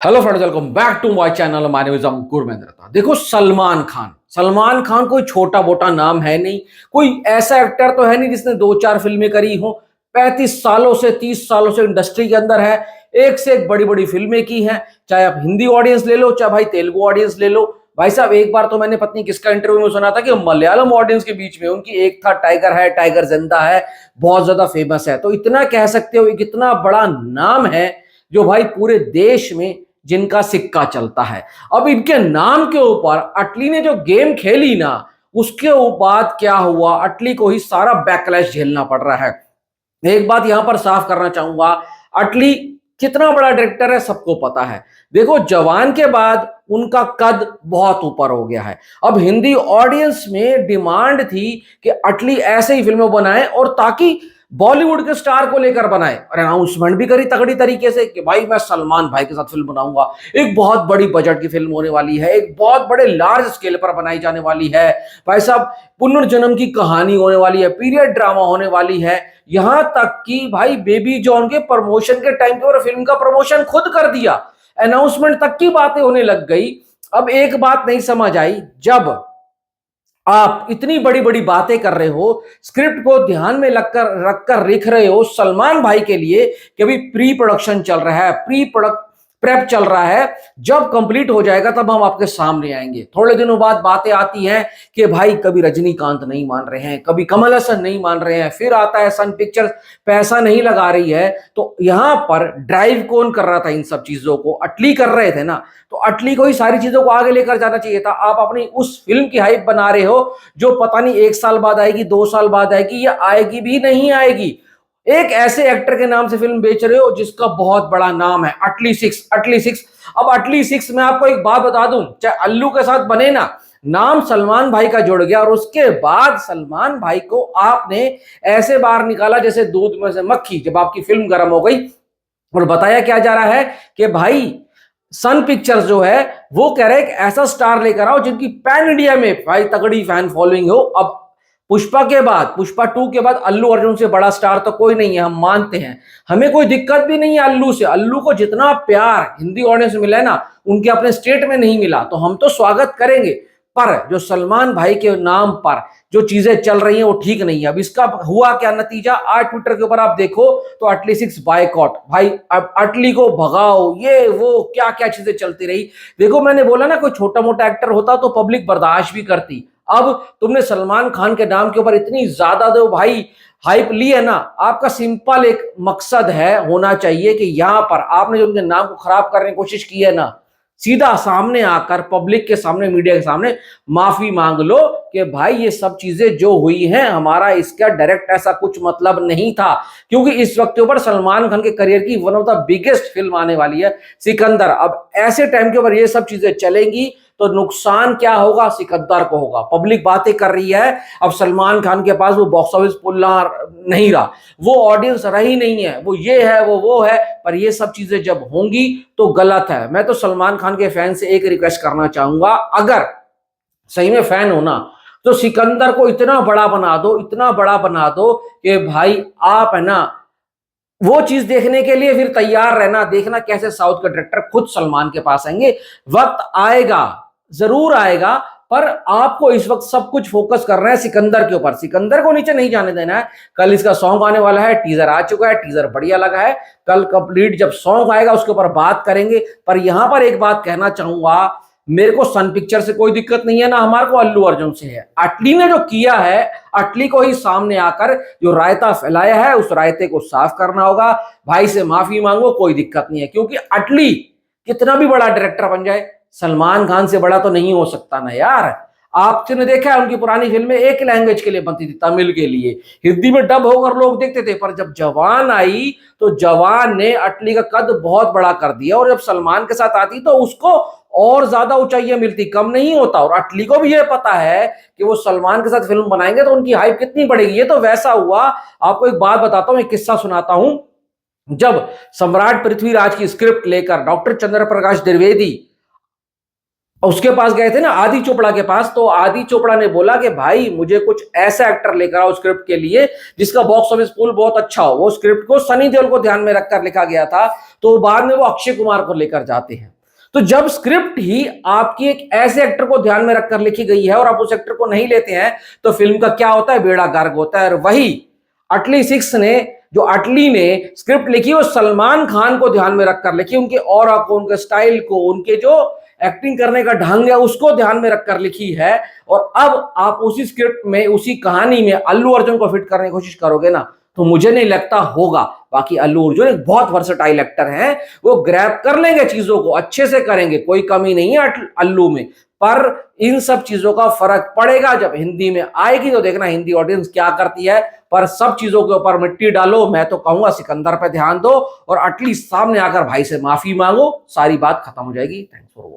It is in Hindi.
Hello friends, welcome back to my channel. My name is Ankur Mehta. देखो, सलमान खान कोई छोटा मोटा नाम है नहीं। कोई ऐसा एक्टर तो है नहीं जिसने दो चार फिल्में करी हो। 35 सालों से 30 सालों से इंडस्ट्री के अंदर है। एक से एक बड़ी बड़ी फिल्में की हैं। चाहे आप हिंदी ऑडियंस ले लो, चाहे भाई तेलुगु ऑडियंस ले लो। भाई साहब, एक बार तो मैंने पत्नी किसका इंटरव्यू में सुना था कि मलयालम ऑडियंस के बीच में उनकी एक था टाइगर है, टाइगर जिंदा है, बहुत ज्यादा फेमस है। तो इतना कह सकते हो, एक इतना बड़ा नाम है जो भाई पूरे देश में जिनका सिक्का चलता है। अब इनके नाम के ऊपर अटली ने जो गेम खेली ना, उसके बाद क्या हुआ, अटली को ही सारा बैकलैश झेलना पड़ रहा है। एक बात यहां पर साफ करना चाहूंगा, अटली कितना बड़ा डायरेक्टर है सबको पता है। देखो, जवान के बाद उनका कद बहुत ऊपर हो गया है। अब हिंदी ऑडियंस में डिमांड थी कि अटली ऐसे ही फिल्में बनाए, और ताकि बॉलीवुड के स्टार को लेकर बनाए, और अनाउंसमेंट भी करी तगड़ी तरीके से कि भाई मैं सलमान भाई के साथ फिल्म बनाऊंगा। एक बहुत बड़ी बजट की फिल्म होने वाली है, एक बहुत बड़े लार्ज स्केल पर बनाई जाने वाली है। भाई साहब, पुनर्जन्म की कहानी होने वाली है, पीरियड ड्रामा होने वाली है। यहां तक कि भाई बेबी जॉन के प्रमोशन के टाइम पे फिल्म का प्रमोशन खुद कर दिया। अनाउंसमेंट तक की बातें होने लग गई। अब एक बात नहीं समझ आई, जब आप इतनी बड़ी बड़ी बातें कर रहे हो, स्क्रिप्ट को ध्यान में लगकर रखकर लिख रहे हो सलमान भाई के लिए कि अभी प्री प्रोडक्शन चल रहा है, प्री प्रोडक्ट प्रेप चल रहा है, जब कंप्लीट हो जाएगा तब हम आपके सामने आएंगे। थोड़े दिनों बाद बातें आती हैं कि भाई कभी रजनीकांत नहीं मान रहे हैं, कभी कमल हसन नहीं मान रहे हैं, फिर आता है सन पिक्चर्स पैसा नहीं लगा रही है। तो यहां पर ड्राइव कौन कर रहा था इन सब चीजों को? अटली कर रहे थे ना। तो अटली को ही सारी चीजों को आगे लेकर जाना चाहिए था। आप अपनी उस फिल्म की हाइप बना रहे हो जो पता नहीं 1 साल बाद आएगी, 2 साल बाद आएगी, या आएगी भी नहीं आएगी। एक ऐसे एक्टर के नाम से फिल्म बेच रहे हो जिसका बहुत बड़ा नाम है, अटली सिक्स, अटली सिक्स। अब अटली सिक्स में आपको एक बात बता दूं, चाहे अल्लू के साथ बने ना, नाम सलमान भाई का जुड़ गया, और उसके बाद सलमान भाई को आपने ऐसे बाहर निकाला जैसे दूध में से मक्खी, जब आपकी फिल्म गर्म हो गई। और बताया क्या जा रहा है कि भाई सन पिक्चर्स जो है वो कह रहे हैं एक ऐसा स्टार लेकर आओ जिनकी पैन इंडिया में भाई तगड़ी फैन फॉलोइंग हो। अब पुष्पा के बाद, पुष्पा 2 के बाद अल्लू अर्जुन से बड़ा स्टार तो कोई नहीं है, हम मानते हैं। हमें कोई दिक्कत भी नहीं है अल्लू से। अल्लू को जितना प्यार हिंदी ऑडियंस में मिला है ना, उनके अपने स्टेट में नहीं मिला, तो हम तो स्वागत करेंगे। पर जो सलमान भाई के नाम पर जो चीजें चल रही हैं वो ठीक नहीं है। अब इसका हुआ क्या नतीजा, आज ट्विटर के ऊपर आप देखो तो अटली सिक्स बायकॉट, भाई अब अटली को भगाओ, ये वो क्या क्या चीजें चलती रही। देखो, मैंने बोला ना, कोई छोटा मोटा एक्टर होता तो पब्लिक बर्दाश्त भी करती। अब तुमने सलमान खान के नाम के ऊपर इतनी ज्यादा दो भाई हाइप ली है ना। आपका सिंपल एक मकसद है, होना चाहिए कि यहां पर आपने जो उनके नाम को खराब करने की कोशिश की है ना, सीधा सामने आकर पब्लिक के सामने, मीडिया के सामने माफी मांग लो कि भाई ये सब चीजें जो हुई हैं, हमारा इसका डायरेक्ट ऐसा कुछ मतलब नहीं था। क्योंकि इस वक्त के ऊपर सलमान खान के करियर की one of the biggest film आने वाली है, सिकंदर। अब ऐसे टाइम के ऊपर ये सब चीजें चलेंगी तो नुकसान क्या होगा, सिकंदर को होगा। पब्लिक बातें कर रही है, अब सलमान खान के पास वो बॉक्स ऑफिस पुल्ला नहीं रहा, वो ऑडियंस रही नहीं है, वो ये है वो है। पर ये सब चीजें जब होंगी तो गलत है। मैं तो सलमान खान के फैन से एक रिक्वेस्ट करना चाहूंगा, अगर सही में फैन हो ना, तो सिकंदर को इतना बड़ा बना दो, इतना बड़ा बना दो कि भाई आप है ना, वो चीज देखने के लिए फिर तैयार रहना। देखना कैसे साउथ के डायरेक्टर खुद सलमान के पास आएंगे। वक्त आएगा, जरूर आएगा, पर आपको इस वक्त सब कुछ फोकस करना है सिकंदर के ऊपर। सिकंदर को नीचे नहीं जाने देना है। कल इसका सॉन्ग आने वाला है, टीजर आ चुका है, टीजर बढ़िया लगा है। कल कंप्लीट जब सॉन्ग आएगा उसके ऊपर बात करेंगे। पर यहां पर एक बात कहना चाहूंगा, मेरे को सन पिक्चर से कोई दिक्कत नहीं है ना, हमारे को अल्लू अर्जुन से है। अटली ने जो किया है, अटली को ही सामने आकर जो रायता फैलाया है, उस रायते को साफ करना होगा। भाई से माफी मांगो, कोई दिक्कत नहीं है। क्योंकि अटली कितना भी बड़ा डायरेक्टर बन जाए, सलमान खान से बड़ा तो नहीं हो सकता ना यार। आपने देखा है उनकी पुरानी फिल्में एक लैंग्वेज के लिए बनती थी, तमिल के लिए, हिंदी में डब होकर लोग देखते थे। पर जब जवान आई तो जवान ने अटली का कद बहुत बड़ा कर दिया, और जब सलमान के साथ आती तो उसको और ज्यादा ऊंचाइयां मिलती, कम नहीं होता। और अटली को भी यह पता है कि वो सलमान के साथ फिल्म बनाएंगे तो उनकी हाइप कितनी बढ़ेगी। ये तो वैसा हुआ। आपको एक बात बताता हूं, एक किस्सा सुनाता हूं। जब सम्राट पृथ्वीराज की स्क्रिप्ट लेकर डॉक्टर चंद्र प्रकाश द्विवेदी और उसके पास गए थे ना आदि चोपड़ा के पास, तो आदि चोपड़ा ने बोला कि भाई मुझे कुछ ऐसा एक्टर लेकर आओ स्क्रिप्ट के लिए जिसका बॉक्स ऑफिस पुल बहुत अच्छा हो। वो स्क्रिप्ट को सनी देओल को ध्यान में रखकर लिखा गया था, तो बाद में वो अक्षय कुमार को लेकर जाते हैं। तो जब स्क्रिप्ट ही आपकी एक ऐसे एक्टर को ध्यान में रखकर लिखी गई है और आप उस एक्टर को नहीं लेते हैं, तो फिल्म का क्या होता है, बेड़ा गर्क होता है। और वही अटली सिक्स ने, जो अटली ने स्क्रिप्ट लिखी, वो सलमान खान को ध्यान में रखकर लिखी, उनके ऑरा को, उनके स्टाइल को, उनके जो एक्टिंग करने का ढंग है उसको ध्यान में रखकर लिखी है। और अब आप उसी स्क्रिप्ट में, उसी कहानी में अल्लू अर्जुन को फिट करने की कोशिश करोगे ना, तो मुझे नहीं लगता होगा। बाकी अल्लू अर्जुन एक बहुत वर्सेटाइल एक्टर हैं, वो ग्रैब कर लेंगे चीजों को, अच्छे से करेंगे, कोई कमी नहीं है अल्लू में। पर इन सब चीजों का फर्क पड़ेगा जब हिंदी में आएगी, तो देखना हिंदी ऑडियंस क्या करती है। पर सब चीजों के ऊपर मिट्टी डालो, मैं तो कहूंगा सिकंदर पे ध्यान दो और एटलीस्ट सामने आकर भाई से माफी मांगो, सारी बात खत्म हो जाएगी। Thanks for watching.